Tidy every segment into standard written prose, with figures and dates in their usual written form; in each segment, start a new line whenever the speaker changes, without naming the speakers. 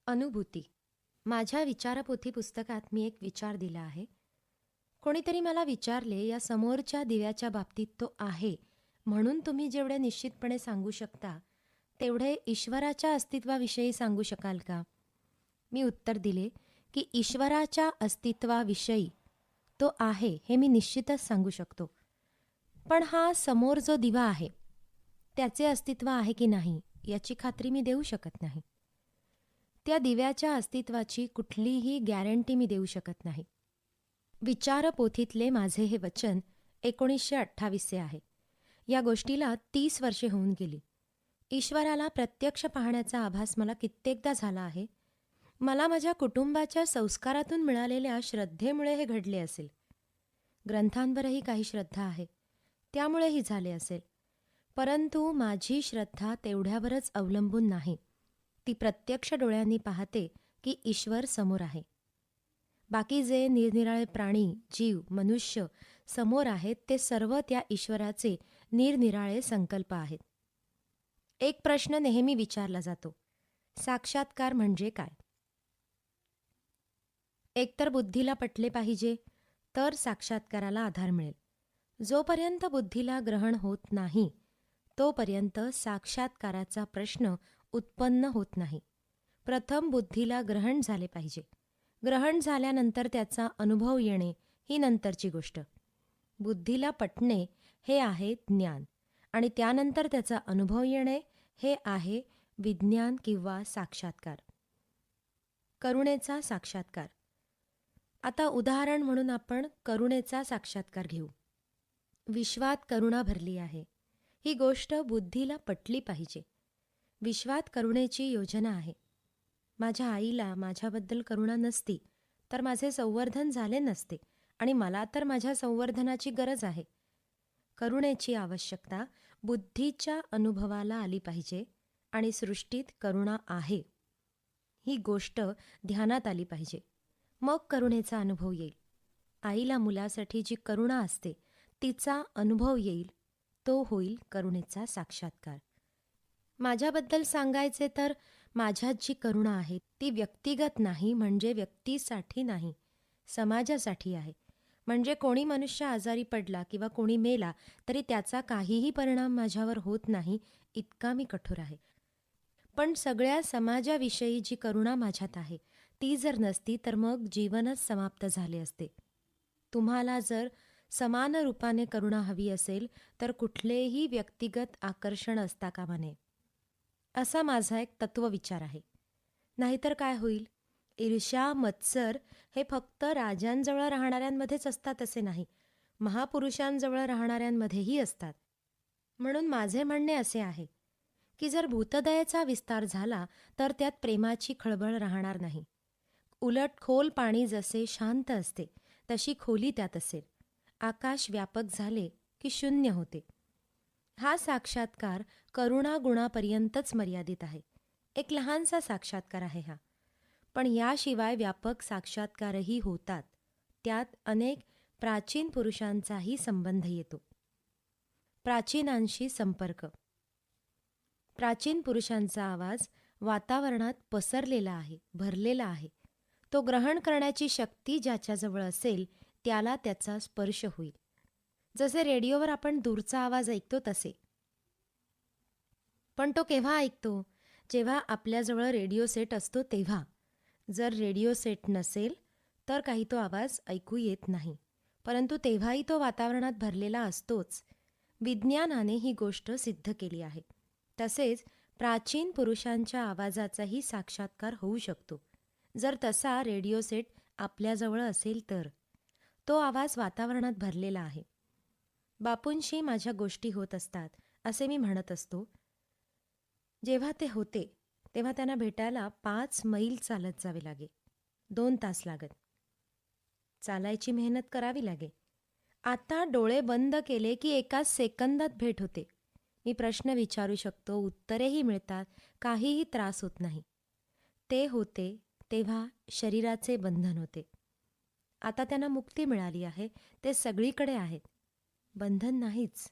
अनुभूती. माझ्या विचारपोथी पुस्तकात मी एक विचार दिला आहे. कोणीतरी मला विचारले, या समोरच्या दिव्याच्या बाबतीत तो आहे म्हणून तुम्ही जेवढे निश्चितपणे सांगू शकता तेवढे ईश्वराच्या अस्तित्वाविषयी सांगू शकाल का? मी उत्तर दिले की ईश्वराच्या अस्तित्वाविषयी तो आहे हे मी निश्चितच सांगू शकतो. पण हा समोर जो दिवा आहे त्याचे अस्तित्व आहे की नाही याची खात्री मी देऊ शकत नाही. त्या दिव्याच्या अस्तित्वाची कुठलीही गॅरंटी मी देऊ शकत नाही. विचारपोथीतले माझे हे वचन 1928चे आहे. या गोष्टीला 30 वर्षे होऊन गेली. ईश्वराला प्रत्यक्ष पाहण्याचा आभास मला कित्येकदा झाला आहे. मला माझ्या कुटुंबाच्या संस्कारातून मिळालेल्या श्रद्धेमुळे हे घडले असेल. ग्रंथांवरही काही श्रद्धा आहे, त्यामुळेही झाले असेल. परंतु माझी श्रद्धा तेवढ्यावरच अवलंबून नाही. ती प्रत्यक्ष डोळ्यांनी पाहते की ईश्वर समोर आहे. बाकी जे निरनिराळे प्राणी, जीव, मनुष्य समोर आहेत ते सर्व त्या ईश्वराचे निरनिराळे संकल्प आहेत. एक प्रश्न नेहमी विचारला जातो, साक्षात्कार म्हणजे काय? एकतर बुद्धीला पटले पाहिजे, तर साक्षात्काराला आधार मिळेल. जोपर्यंत बुद्धीला ग्रहण होत नाही तोपर्यंत साक्षात्काराचा प्रश्न उत्पन्न होत नाही. प्रथम बुद्धीला ग्रहण झाले पाहिजे. ग्रहण झाल्यानंतर त्याचा अनुभव येणे ही नंतरची गोष्ट. बुद्धीला पटणे हे आहे ज्ञान, आणि त्यानंतर त्याचा अनुभव येणे हे आहे विज्ञान किंवा साक्षात्कार. करुणेचा साक्षात्कार. आता उदाहरण म्हणून आपण करुणेचा साक्षात्कार घेऊ. विश्वात करुणा भरली आहे, ही गोष्ट बुद्धीला पटली पाहिजे. विश्वात करुणेची योजना आहे. माझ्या आईला माझ्याबद्दल करुणा नसती तर माझे संवर्धन झाले नसते, आणि मला तर माझ्या संवर्धनाची गरज आहे. करुणेची आवश्यकता बुद्धीच्या अनुभवाला आली पाहिजे, आणि सृष्टीत करुणा आहे ही गोष्ट ध्यानात आली पाहिजे. मग करुणेचा अनुभव येईल. आईला मुलासाठी जी करुणा असते तिचा अनुभव येईल, तो होईल करुणेचा साक्षात्कार. माझ्याबद्दल सांगायचे तर माझ्यात जी करुणा आहे ती व्यक्तिगत नाही, म्हणजे व्यक्तीसाठी नाही, समाजासाठी आहे. म्हणजे कोणी मनुष्य आजारी पडला किंवा कोणी मेला तरी त्याचा काहीही परिणाम माझ्यावर होत नाही, इतका मी कठोर आहे. पण सगळ्या समाजाविषयी जी करुणा माझ्यात आहे ती जर नसती तर मग जीवनच समाप्त झाले असते. तुम्हाला जर समान रूपाने करुणा हवी असेल तर कुठलेही व्यक्तिगत आकर्षण असता कामा नये, असा माझा एक तत्वविचार आहे. नाहीतर काय होईल? ईर्ष्या, मत्सर हे फक्त राजांजवळ राहणाऱ्यांमध्येच असतात असे नाही, महापुरुषांजवळ राहणाऱ्यांमध्येही असतात. म्हणून माझे म्हणणे असे आहे की जर भूतदयेचा विस्तार झाला तर त्यात प्रेमाची खळबळ राहणार नाही. उलट खोल पाणी जसे शांत असते तशी खोली त्यात असेल. आकाश व्यापक झाले की शून्य होते. हा साक्षात्कार करुणा गुणापर्यंतच मर्यादित आहे. एक लहानसा साक्षात्कार आहे हा. पण याशिवाय व्यापक साक्षात्कारही होतात. त्यात अनेक प्राचीन पुरुषांचाही संबंध येतो. प्राचीनांशी संपर्क. प्राचीन पुरुषांचा आवाज वातावरणात पसरलेला आहे, भरलेला आहे. तो ग्रहण करण्याची शक्ती ज्याच्याजवळ असेल त्याला त्याचा स्पर्श होईल. जसे रेडिओवर आपण दूरचा आवाज ऐकतो तसे. पण तो केव्हा ऐकतो? जेव्हा आपल्याजवळ रेडिओ सेट असतो तेव्हा. जर रेडिओ सेट नसेल तर काही तो आवाज ऐकू येत नाही, परंतु तेव्हाही तो वातावरणात भरलेला असतोच. विज्ञानाने ही गोष्ट सिद्ध केली आहे. तसेच प्राचीन पुरुषांच्या आवाजाचाही साक्षात्कार होऊ शकतो, जर तसा रेडिओ सेट आपल्याजवळ असेल तर. तो आवाज वातावरणात भरलेला आहे. बापूंशी माझ्या गोष्टी होत असतात असे मी म्हणत असतो. जेव्हा ते होते तेव्हा त्यांना भेटायला 5 मैल चालत जावे लागे. 2 तास लागत. चालायची मेहनत करावी लागे. आता डोळे बंद केले की एका सेकंदात भेट होते. मी प्रश्न विचारू शकतो, उत्तरेही मिळतात, काहीही त्रास होत नाही. ते होते तेव्हा शरीराचे बंधन होते. आता त्यांना मुक्ती मिळाली आहे, ते सगळीकडे आहेत. बंधन नाहीच.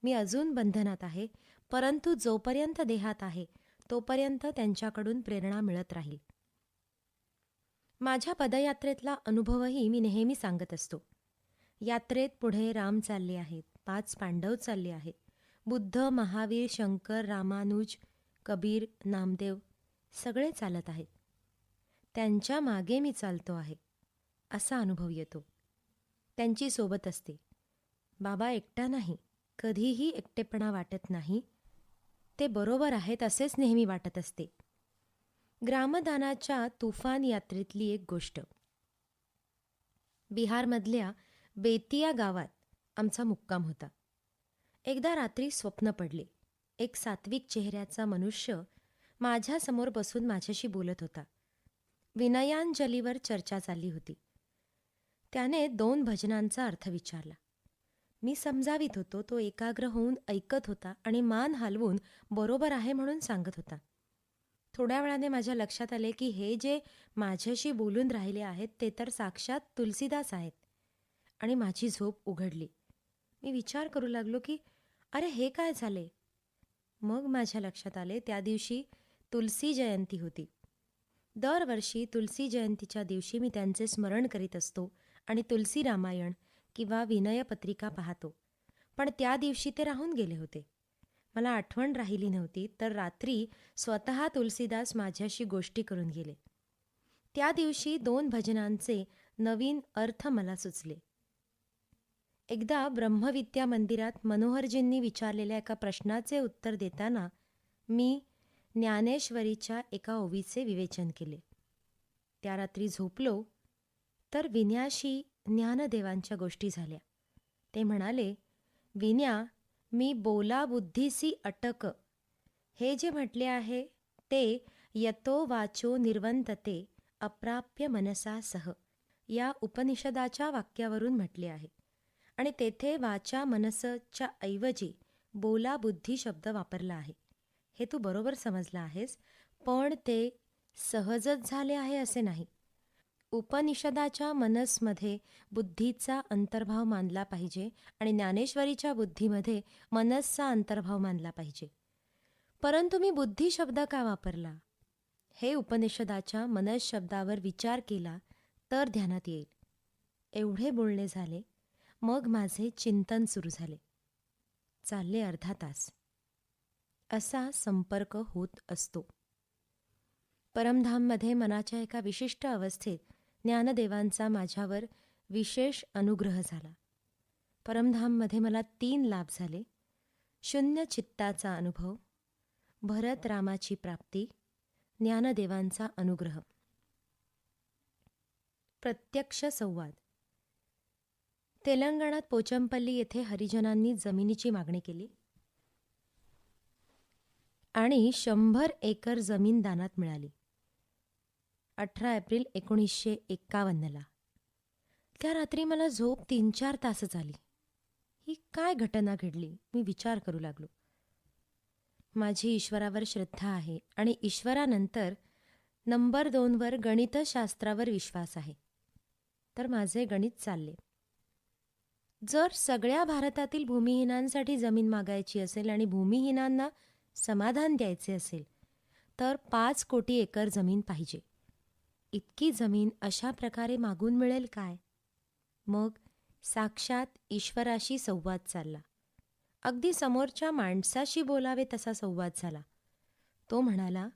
मी अजून बंधनात आहे, परंतु जोपर्यंत देहात आहे तोपर्यंत त्यांच्याकडून प्रेरणा मिळत राहील. माझ्या पदयात्रेतला अनुभवही मी नेहमी सांगत असतो. यात्रेत पुढे राम चालले आहेत, 5 पांडव चालले आहेत, बुद्ध, महावीर, शंकर, रामानुज, कबीर, नामदेव सगळे चालत आहेत. त्यांच्या मागे मी चालतो आहे असा अनुभव येतो. त्यांची सोबत असते. बाबा एकटा नाही, कधीही एकटेपणा वाटत नाही. ते बरोबर आहेत असेच नेहमी वाटत असते. ग्रामदानाच्या तुफान यात्रेतली एक गोष्ट. बिहारमधल्या बेतिया गावात आमचा मुक्काम होता. एकदा रात्री स्वप्न पडले. एक सात्विक चेहऱ्याचा मनुष्य माझ्यासमोर बसून माझ्याशी बोलत होता. विनयांजलीवर चर्चा चालली होती. त्याने 2 भजनांचा अर्थ विचारला. मी समजावीत होतो. तो एकाग्र होऊन ऐकत होता आणि मान हलवून बरोबर आहे म्हणून सांगत होता. थोड्या वेळाने माझ्या लक्षात आले की हे जे माझ्याशी बोलून राहिले आहेत ते तर साक्षात तुलसीदास आहेत. आणि माझी झोप उघडली. मी विचार करू लागलो की अरे हे काय झाले. मग माझ्या लक्षात आले त्या दिवशी तुलसी जयंती होती. दरवर्षी तुलसी जयंतीच्या दिवशी मी त्यांचे स्मरण करीत असतो आणि तुलसी रामायण किंवा विनयपत्रिका पाहतो. पण त्या दिवशी ते राहून गेले होते. मला आठवण राहिली नव्हती तर रात्री स्वतः तुलसीदास माझ्याशी गोष्टी करून गेले. त्या दिवशी 2 भजनांचे नवीन अर्थ मला सुचले. एकदा ब्रह्मविद्या मंदिरात मनोहरजींनी विचारलेल्या एका प्रश्नाचे उत्तर देताना मी ज्ञानेश्वरीच्या एका ओवीचे विवेचन केले. त्या रात्री झोपलो तर विन्याशी ज्ञानदेवांच्या गोष्टी झाल्या. ते म्हणाले, विन्या, मी बोला बुद्धीसी अटक. हे जे म्हटले आहे ते यतो वाचो निर्वंतते अप्राप्य मनसा सह या उपनिषदाच्या वाक्यावरून म्हटले आहे. आणि तेथे वाचा मनसच्या ऐवजी बोला बुद्धी शब्द वापरला आहे. हे तू बरोबर समजला आहेस, पण ते सहजच झाले आहे असे नाही. उपनिषदाच्या मनसमध्ये बुद्धीचा अंतर्भाव मानला पाहिजे आणि ज्ञानेश्वरीच्या बुद्धीमध्ये मनसचा अंतर्भाव मानला पाहिजे. परंतु मी बुद्धी शब्द का वापरला हे उपनिषदाच्या मनस शब्दावर विचार केला तर ध्यानात येईल. एवढे बोलणे झाले. मग माझे चिंतन सुरू झाले. चालले अर्धा तास. असा संपर्क होत असतो. परमधाममध्ये मनाच्या एका विशिष्ट अवस्थेत ज्ञानदेवांचा माझ्यावर विशेष अनुग्रह झाला. परमधाममध्ये मला 3 लाभ झाले. शून्य चित्ताचा अनुभव, भरत रामाची प्राप्ती, ज्ञानदेवांचा अनुग्रह. प्रत्यक्ष संवाद. तेलंगणात पोचमपल्ली येथे हरिजनांनी जमिनीची मागणी केली आणि 100 एकर जमीन दानात मिळाली. 18 एप्रिल 1951ला. त्या रात्री मला झोप 3-4 तासच आली. ही काय घटना घडली मी विचार करू लागलो. माझी ईश्वरावर श्रद्धा आहे आणि ईश्वरानंतर नंबर 2 वर गणितशास्त्रावर विश्वास आहे. तर माझे गणित चालले. जर सगळ्या भारतातील भूमिहीनांसाठी जमीन मागायची असेल आणि भूमिहीनांना समाधान द्यायचे असेल तर 5 कोटी एकर जमीन पाहिजे. इतकी जमीन अशा प्रकारे मागून मिळेल काय? मग साक्षात ईश्वराशी संवाद चालला. अगदी समोरच्या माणसाशी बोलावे तसा संवाद झाला. तो म्हणाला,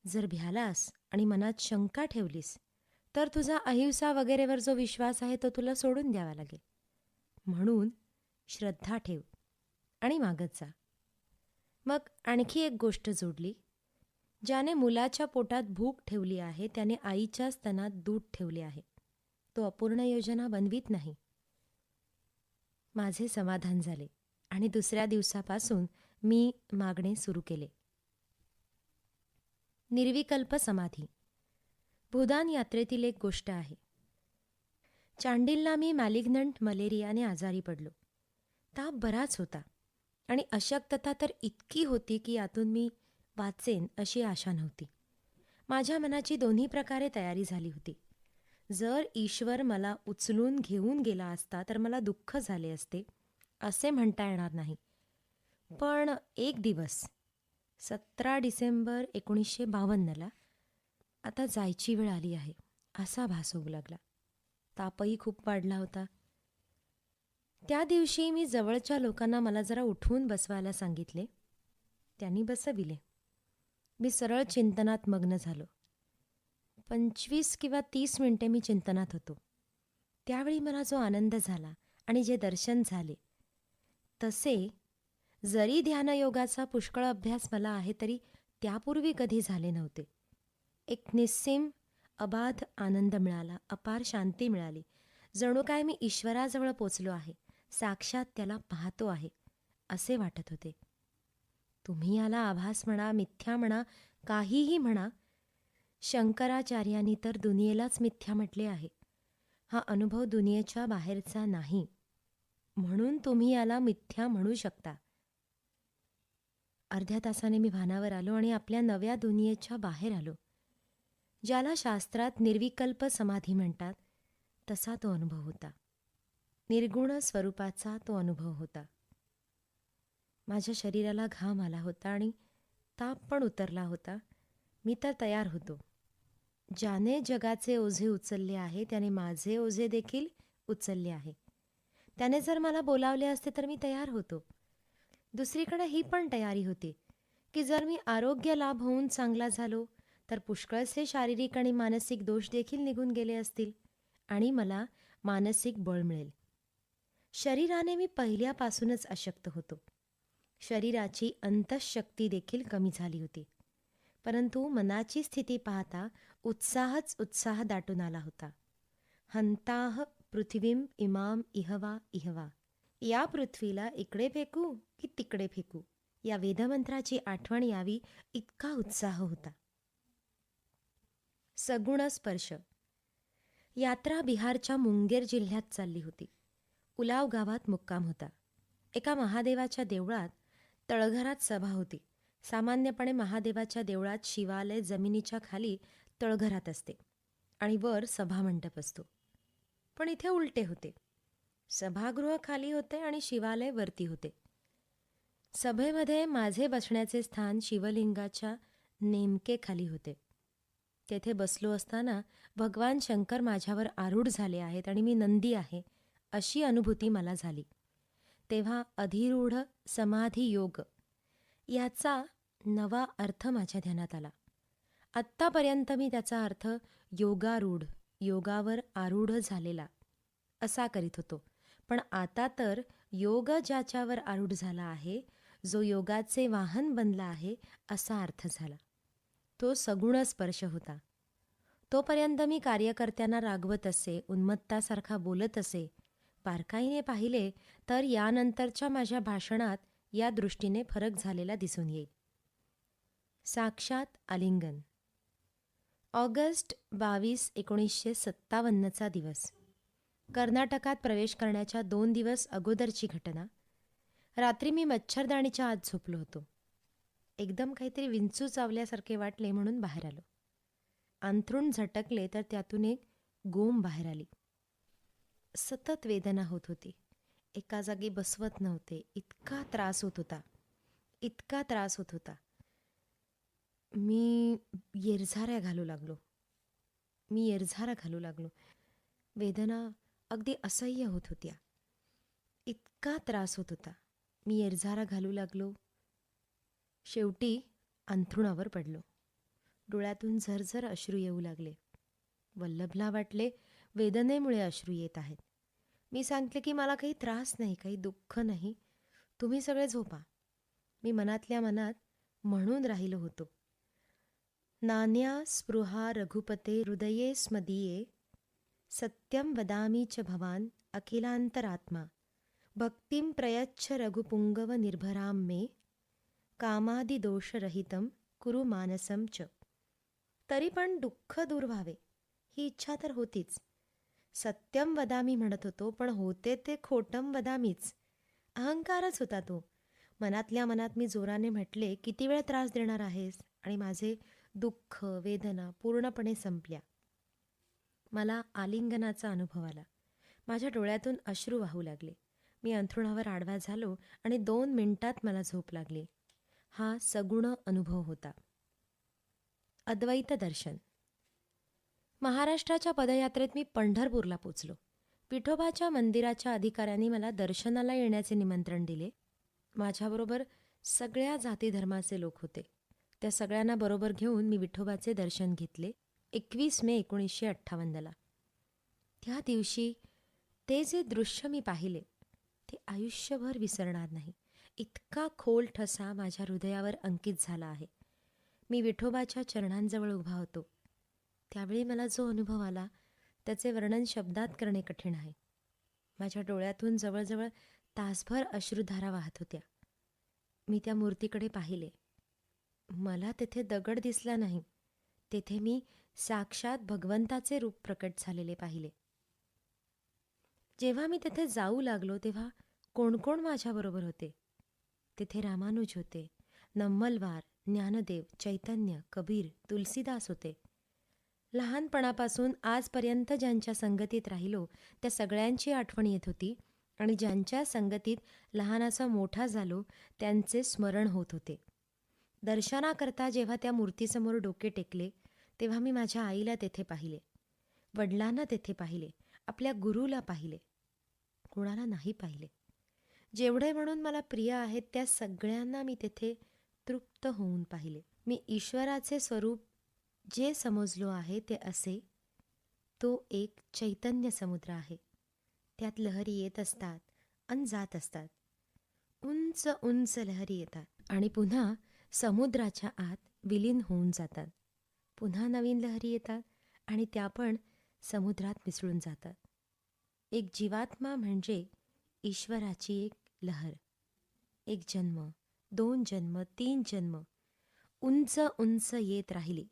जर भ्यालास आणि मनात शंका ठेवलीस तर तुझा अहिंसा वगैरेवर जो विश्वास आहे तो तुला सोडून द्यावा लागेल. म्हणून श्रद्धा ठेव आणि मागत जा. मग आणखी एक गोष्ट जोडली. ज्याने मुलाच्या पोटात भूक ठेवली आहे त्याने आईच्या स्तनात दूध ठेवले आहे. तो अपूर्ण योजना बनवीत नाही. माझे समाधान झाले आणि दुसऱ्या दिवसापासून मी मागणे सुरू केले. निर्विकल्प समाधी. भूदान यात्रेतील एक गोष्ट आहे. चांडिलला मी मॅलिग्नंट मलेरियाने आजारी पडलो. ताप बराच होता आणि अशक्तता तर इतकी होती की यातून मी वाचेन अशी आशा नव्हती. माझ्या मनाची 2ही प्रकारे तयारी झाली होती. जर ईश्वर मला उचलून घेऊन गेला असता तर मला दुःख झाले असते असे म्हणता येणार नाही. पण एक दिवस 17 डिसेंबर 1952ला आता जायची वेळ आली आहे असा भास होऊ लागला. तापही खूप वाढला होता. त्या दिवशी मी जवळच्या लोकांना मला जरा उठवून बसवायला सांगितले. त्यांनी बसविले. मी सरळ चिंतनात मग्न झालो. 25 किंवा 30 मिनिटे मी चिंतनात होतो. त्यावेळी मला जो आनंद झाला आणि जे दर्शन झाले, तसे जरी ध्यानयोगाचा पुष्कळ अभ्यास मला आहे तरी त्यापूर्वी कधी झाले नव्हते. एक निस्सीम अबाध आनंद मिळाला, अपार शांती मिळाली. जणू काय मी ईश्वराजवळ पोचलो आहे, साक्षात त्याला पाहतो आहे असे वाटत होते. तुम्ही याला आभास म्हणा, मिथ्या म्हणा, काहीही म्हणा, शंकराचार्यांनी तर दुनियेलाच मिथ्या म्हटले आहे. हा अनुभव दुनियेच्या बाहेरचा नाही, म्हणून तुम्ही याला मिथ्या म्हणू शकता. अर्ध्या तासाने मी भानावर आलो आणि आपल्या नव्या दुनियेच्या बाहेर आलो. ज्याला शास्त्रात निर्विकल्प समाधी म्हणतात, तसा तो अनुभव होता. निर्गुण स्वरूपाचा तो अनुभव होता. माझ्या शरीराला घाम आला होता आणि ताप पण उतरला होता. मी तर तयार होतो. ज्याने जगाचे ओझे उचलले आहे त्याने माझे ओझे देखील उचलले आहे. त्याने जर मला बोलावले असते तर मी तयार होतो. दुसरीकडे ही पण तयारी होती की जर मी आरोग्य लाभ होऊन चांगला झालो तर पुष्कळसे शारीरिक आणि मानसिक दोष देखील निघून गेले असतील आणि मला मानसिक बळ मिळेल. शरीराने मी पहिल्यापासूनच अशक्त होतो. शरीराची अंतःशक्ती देखील कमी झाली होती. परंतु मनाची स्थिती पाहता उत्साहच उत्साह दाटून आला होता. हंताह पृथ्वीम इमाम इहवा इहवा. या पृथ्वीला इकडे फेकू की तिकडे फेकू, या वेदमंत्राची आठवण यावी इतका उत्साह होता. सगुण स्पर्श. यात्रा बिहारच्या मुंगेर जिल्ह्यात चालली होती. उलाव गावात मुक्काम होता. एका महादेवाच्या देवळात तळघरात सभा होती. सामान्यपणे महादेवाच्या देवळात शिवालय जमिनीच्या खाली तळघरात असते आणि वर सभामंडप असतो. पण इथे उलटे होते. सभागृह खाली होते आणि शिवालय वरती होते. सभेमध्ये माझे बसण्याचे स्थान शिवलिंगाच्या नेमके खाली होते. तेथे बसलो असताना भगवान शंकर माझ्यावर आरूढ झाले आहेत आणि मी नंदी आहे अशी अनुभूती मला झाली. तेव्हा अधिरूढ समाधी योग याचा नवा अर्थ माझ्या ध्यानात आला. आत्तापर्यंत मी त्याचा अर्थ योगारूढ, योगावर आरूढ झालेला असा करीत होतो. पण आता तर योग ज्याच्यावर आरूढ झाला आहे, जो योगाचे वाहन बनला आहे असा अर्थ झाला. तो सगुण स्पर्श होता. तोपर्यंत मी कार्यकर्त्यांना रागवत असे, उन्मत्तासारखा बोलत असे. बारकाईने पाहिले तर यानंतरच्या माझ्या भाषणात या दृष्टीने फरक झालेला दिसून येईल. साक्षात आलिंगन. ऑगस्ट 22, 1957चा दिवस. कर्नाटकात प्रवेश करण्याच्या 2 दिवस अगोदरची घटना. रात्री मी मच्छरदाणीच्या आत झोपलो होतो. एकदम काहीतरी विंचू चावल्यासारखे वाटले म्हणून बाहेर आलो. अंथरूण झटकले तर त्यातून एक गोम बाहेर आली. सतत वेदना होत होती. एका जागी बसवत नव्हते. इतका त्रास होत होता, इतका त्रास होत होता. मी येरझाऱ्या घालू लागलो. वेदना अगदी असह्य होत होत्या. इतका त्रास होत होता. मी येरझारा घालू लागलो. शेवटी अंथरुणावर पडलो. डोळ्यातून झरझर अश्रू येऊ लागले. वल्लभला वाटले वेदनेमुळे अश्रू येत आहेत. मी सांगितले की मला काही त्रास नाही, काही दुःख नाही, तुम्ही सगळे झोपा. मी मनातल्या मनात म्हणून राहिलो होतो. नान्या स्पृहा रघुपते हृदये स्मदीये, सत्यम वदामी च भवान अखिलांतरात्मा, भक्तिं प्रयच्छ रघुपुंगव निर्भरां मे, कामादिदोषरहितं कुरु मानसं च. तरी पण दुःख दूर व्हावे ही इच्छा तर होतीच. सत्यम वदामी म्हणत होतो, पण होते ते खोटम वदामीच. अहंकारच होता तो. मनातल्या मनात मी जोराने म्हटले, किती वेळ त्रास देणार आहेस? आणि माझे दुःख, वेदना पूर्णपणे संपल्या. मला आलिंगनाचा अनुभव आला. माझ्या डोळ्यातून अश्रू वाहू लागले. मी अंथरुणावर आडवा झालो आणि 2 मिनिटात मला झोप लागली. हा सगुण अनुभव होता. अद्वैत दर्शन. महाराष्ट्राच्या पदयात्रेत मी पंढरपूरला पोचलो. विठोबाच्या मंदिराच्या अधिकाऱ्यांनी मला दर्शनाला येण्याचे निमंत्रण दिले. माझ्याबरोबर सगळ्या जाती धर्माचे लोक होते. त्या सगळ्यांना बरोबर घेऊन मी विठोबाचे दर्शन घेतले 21 मे 1958ला. त्या दिवशी ते जे दृश्य मी पाहिले ते आयुष्यभर विसरणार नाही. इतका खोल ठसा माझ्या हृदयावर अंकित झाला आहे. मी विठोबाच्या चरणांजवळ उभा होतो. त्यावेळी मला जो अनुभव आला त्याचे वर्णन शब्दात करणे कठीण आहे. माझ्या डोळ्यातून जवळजवळ तासभर अश्रुधारा वाहत होत्या. मी त्या मूर्तीकडे पाहिले. मला तेथे दगड दिसला नाही. तेथे मी साक्षात भगवंताचे रूप प्रकट झालेले पाहिले. जेव्हा मी तेथे जाऊ लागलो तेव्हा कोण कोण माझ्याबरोबर होते. तेथे रामानुज होते, नम्मलवार, ज्ञानदेव, चैतन्य, कबीर, तुलसीदास होते. लहानपणापासून आजपर्यंत ज्यांच्या संगतीत राहिलो त्या सगळ्यांची आठवण येत होती आणि ज्यांच्या संगतीत लहानाचा मोठा झालो त्यांचे स्मरण होत होते. दर्शनाकरता जेव्हा त्या मूर्तीसमोर डोके टेकले तेव्हा मी माझ्या आईला तेथे पाहिले, वडिलांना तेथे पाहिले, आपल्या गुरुला पाहिले. कोणाला नाही पाहिले. जेवढे म्हणून मला प्रिय आहेत त्या सगळ्यांना मी तेथे तृप्त होऊन पाहिले. मी ईश्वराचे स्वरूप जे समजलो आहे ते असे, तो एक चैतन्य समुद्र आहे. त्यात लहरी येत असतात आणि जात असतात. उंच उंच लहरी येतात आणि पुन्हा समुद्राच्या आत विलीन होऊन जातात. पुन्हा नवीन लहरी येतात आणि त्या पण समुद्रात मिसळून जातात. एक जीवात्मा म्हणजे ईश्वराची एक लहर. एक जन्म, 2 जन्म, 3 जन्म उंच उंच येत राहिली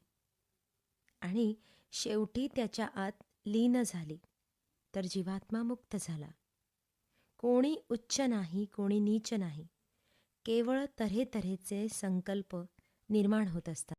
आणि शेवटी त्याच्या आत लीन झाली तर जीवात्मा मुक्त झाला. कोणी उच्च नाही, कोणी नीच नाही. केवळ तऱ्हेतऱ्हेचे संकल्प निर्माण होत असतात.